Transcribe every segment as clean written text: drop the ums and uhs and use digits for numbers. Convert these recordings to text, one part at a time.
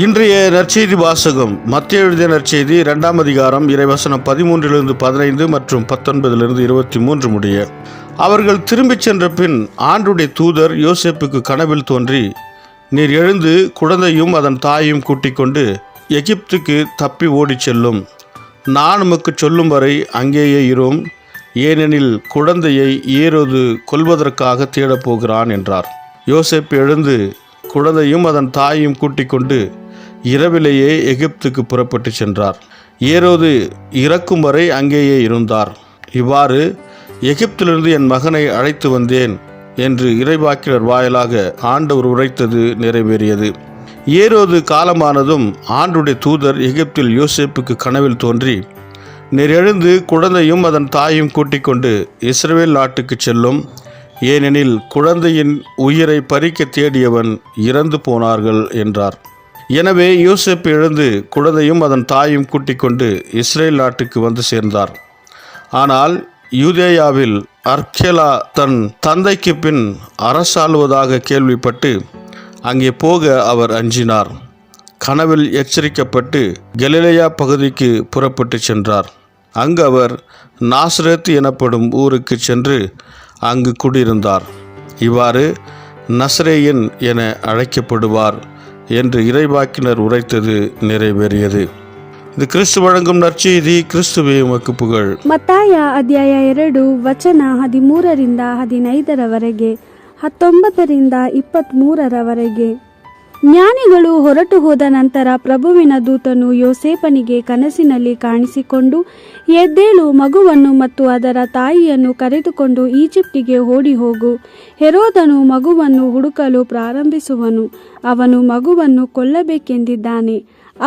இன்றைய நற்செய்தி வாசகம் மத்தேயு எழுதிய நற்செய்தி 2ஆம் அதிகாரம் இறைவசனம் 13-15 மற்றும் 19-23 முடிய. அவர்கள் திரும்பிச் சென்ற பின் ஆண்டுடைய தூதர் யோசேப்புக்கு கனவில் தோன்றி, நீர் எழுந்து குழந்தையும் அதன் தாயையும் கூட்டிக் கொண்டு எகிப்துக்கு தப்பி ஓடிச் செல்லும். நான் உமக்கு சொல்லும் வரை அங்கேயே இரும், ஏனெனில் குழந்தையை ஏரோது கொல்வதற்காக தேடப்போகிறான் என்றார். யோசேப்பு எழுந்து குழந்தையும் அதன் தாயையும் கூட்டிக் கொண்டு இரவிலேயே எகிப்துக்கு புறப்பட்டு சென்றார். ஏரோது இறக்கும் வரை அங்கேயே இருந்தார். இவ்வாறு எகிப்திலிருந்து என் மகனை அழைத்து வந்தேன் என்று இறைவாக்கினர் வாயிலாக ஆண்டவர் உரைத்தது நிறைவேறியது. ஏரோது காலமானதும் ஆண்டுடைய தூதர் எகிப்தில் யோசேப்புக்கு கனவில் தோன்றி, நீர் எழுந்து குழந்தையும் அதன் தாயையும் கூட்டிக் கொண்டு இஸ்ரவேல் நாட்டுக்கு செல்லும், ஏனெனில் குழந்தையின் உயிரை பறிக்க தேடியவன் இறந்து போனார்கள் என்றார். எனவே யோசேப்பு எழுந்து குழந்தையும் அதன் தாயும் கூட்டிக் கொண்டு இஸ்ரேல் நாட்டுக்கு வந்து சேர்ந்தார். ஆனால் யூதேயாவில் அர்க்கெலா தன் தந்தைக்கு பின் அரசாளுவதாக கேள்விப்பட்டு அங்கே போக அவர் அஞ்சினார். கனவில் எச்சரிக்கப்பட்டு கலிலேயா பகுதிக்கு புறப்பட்டு சென்றார். அங்கு அவர் நாசரேத் எனப்படும் ஊருக்கு சென்று அங்கு குடியிருந்தார். இவ்வாறு நசரேயன் என அழைக்கப்படுவார் என்று இறைவாக்கினர் உரைத்தது நிறைவேறியது. இது கிறிஸ்து வழங்கும் நற்செய்தி. கிறிஸ்துவே உமக்கு புகழ். ಮತ್ತಾಯ ಅಧ್ಯಾಯ 2 ವಚನ 13-15 19-23 ಜ್ಞಾನಿಗಳು ಹೊರಟು ಹೋದ ನಂತರ ಪ್ರಭುವಿನ ದೂತನು ಯೋಸೇಫನಿಗೆ ಕನಸಿನಲ್ಲಿ ಕಾಣಿಸಿಕೊಂಡು, ಎದ್ದೇಳು, ಮಗುವನ್ನು ಮತ್ತು ಅದರ ತಾಯಿಯನ್ನು ಕರೆದುಕೊಂಡು ಈಜಿಪ್ಟಿಗೆ ಓಡಿ ಹೋಗು. ಹೆರೋದನು ಮಗುವನ್ನು ಹುಡುಕಲು ಪ್ರಾರಂಭಿಸುವನು. ಅವನು ಮಗುವನ್ನು ಕೊಲ್ಲಬೇಕೆಂದಿದ್ದಾನೆ.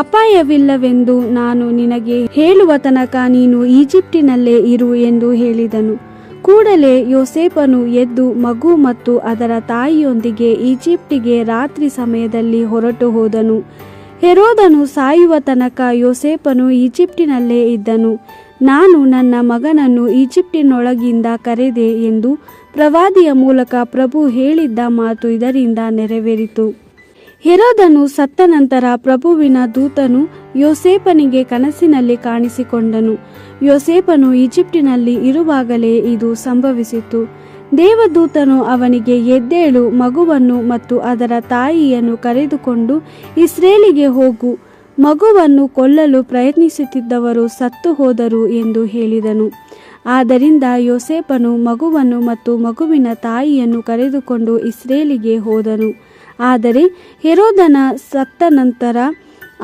ಅಪಾಯವಿಲ್ಲವೆಂದು ನಾನು ನಿನಗೆ ಹೇಳುವ ತನಕ ನೀನು ಈಜಿಪ್ಟಿನಲ್ಲೇ ಇರು ಎಂದು ಹೇಳಿದನು. ಕೂಡಲೇ ಯೋಸೇಫನು ಎದ್ದು ಮಗು ಮತ್ತು ಅದರ ತಾಯಿಯೊಂದಿಗೆ ಈಜಿಪ್ಟಿಗೆ ರಾತ್ರಿ ಸಮಯದಲ್ಲಿ ಹೊರಟು ಹೋದನು. ಹೆರೋದನು ಸಾಯುವ ತನಕ ಯೋಸೇಫನು ಈಜಿಪ್ಟಿನಲ್ಲೇ ಇದ್ದನು. ನಾನು ನನ್ನ ಮಗನನ್ನು ಈಜಿಪ್ಟಿನೊಳಗಿಂದ ಕರೆದೆ ಎಂದು ಪ್ರವಾದಿಯ ಮೂಲಕ ಪ್ರಭು ಹೇಳಿದ್ದ ಮಾತು ಇದರಿಂದ ನೆರವೇರಿತು. ಹೆರೋದನು ಸತ್ತ ನಂತರ ಪ್ರಭುವಿನ ದೂತನು ಯೋಸೇಫನಿಗೆ ಕನಸಿನಲ್ಲಿ ಕಾಣಿಸಿಕೊಂಡನು. ಯೋಸೇಫನು ಈಜಿಪ್ಟಿನಲ್ಲಿ ಇರುವಾಗಲೇ ಇದು ಸಂಭವಿಸಿತು. ದೇವದೂತನು ಅವನಿಗೆ, ಎದ್ದೇಳು, ಮಗುವನ್ನು ಮತ್ತು ಅದರ ತಾಯಿಯನ್ನು ಕರೆದುಕೊಂಡು ಇಸ್ರೇಲಿಗೆ ಹೋಗು. ಮಗುವನ್ನು ಕೊಲ್ಲಲು ಪ್ರಯತ್ನಿಸುತ್ತಿದ್ದವರು ಸತ್ತು ಹೋದರು ಎಂದು ಹೇಳಿದನು. ಆದ್ದರಿಂದ ಯೋಸೇಫನು ಮಗುವನ್ನು ಮತ್ತು ಮಗುವಿನ ತಾಯಿಯನ್ನು ಕರೆದುಕೊಂಡು ಇಸ್ರೇಲಿಗೆ ಹೋದನು. ಆದರೆ ಹೆರೋದನ ಸತ್ತ ನಂತರ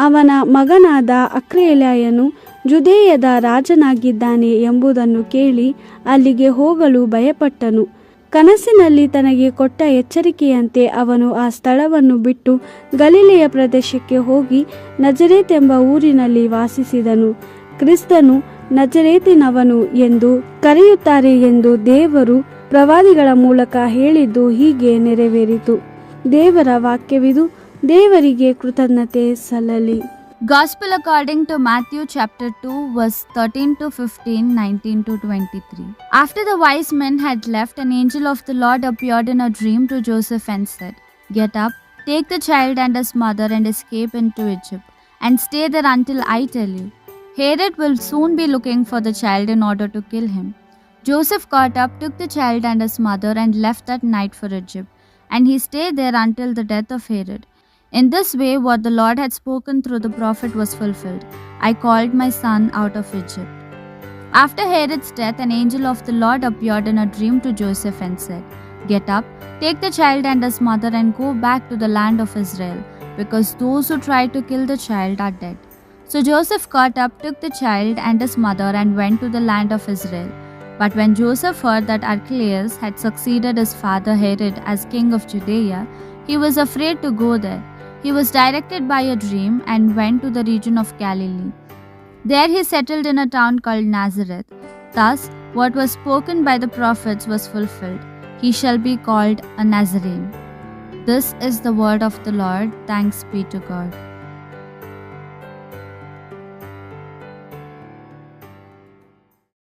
ಅವನ ಮಗನಾದ ಅರ್ಕೆಲಾಯನು ಜುದೇಯದ ರಾಜನಾಗಿದ್ದಾನೆ ಎಂಬುದನ್ನು ಕೇಳಿ ಅಲ್ಲಿಗೆ ಹೋಗಲು ಭಯಪಟ್ಟನು. ಕನಸಿನಲ್ಲಿ ತನಗೆ ಕೊಟ್ಟ ಎಚ್ಚರಿಕೆಯಂತೆ ಅವನು ಆ ಸ್ಥಳವನ್ನು ಬಿಟ್ಟು ಗಲಿಲೆಯ ಪ್ರದೇಶಕ್ಕೆ ಹೋಗಿ ನಜರೇತ್ ಎಂಬ ಊರಿನಲ್ಲಿ ವಾಸಿಸಿದನು. ಕ್ರಿಸ್ತನು ನಜರೇತಿನವನು ಎಂದು ಕರೆಯುತ್ತಾರೆ ಎಂದು ದೇವರು ಪ್ರವಾದಿಗಳ ಮೂಲಕ ಹೇಳಿದ್ದು ಹೀಗೆ ನೆರವೇರಿತು. ದೇವರ ವಾಕ್ಯವಿದು. ದೇವರಿಗೆ ಕೃತಜ್ಞತೆ ಸಲ್ಲಲಿ. Gospel according to Matthew chapter 2 verse 13-15, 19-23. After the wise men had left, an angel of the Lord appeared in a dream to Joseph and said, "Get up, take the child and his mother and escape into Egypt, and stay there until I tell you. Herod will soon be looking for the child in order to kill him." Joseph got up, took the child and his mother, and left that night for Egypt, and he stayed there until the death of Herod. In this way, what the Lord had spoken through the prophet was fulfilled. "I called my son out of Egypt." After Herod's death, an angel of the Lord appeared in a dream to Joseph and said, "Get up, take the child and his mother and go back to the land of Israel, because those who tried to kill the child are dead." So Joseph got up, took the child and his mother and went to the land of Israel. But when Joseph heard that Archelaus had succeeded his father Herod as king of Judea, he was afraid to go there. He was directed by a dream and went to the region of Galilee. There he settled in a town called Nazareth. Thus, what was spoken by the prophets was fulfilled: "He shall be called a Nazarene." This is the word of the Lord. Thanks be to God.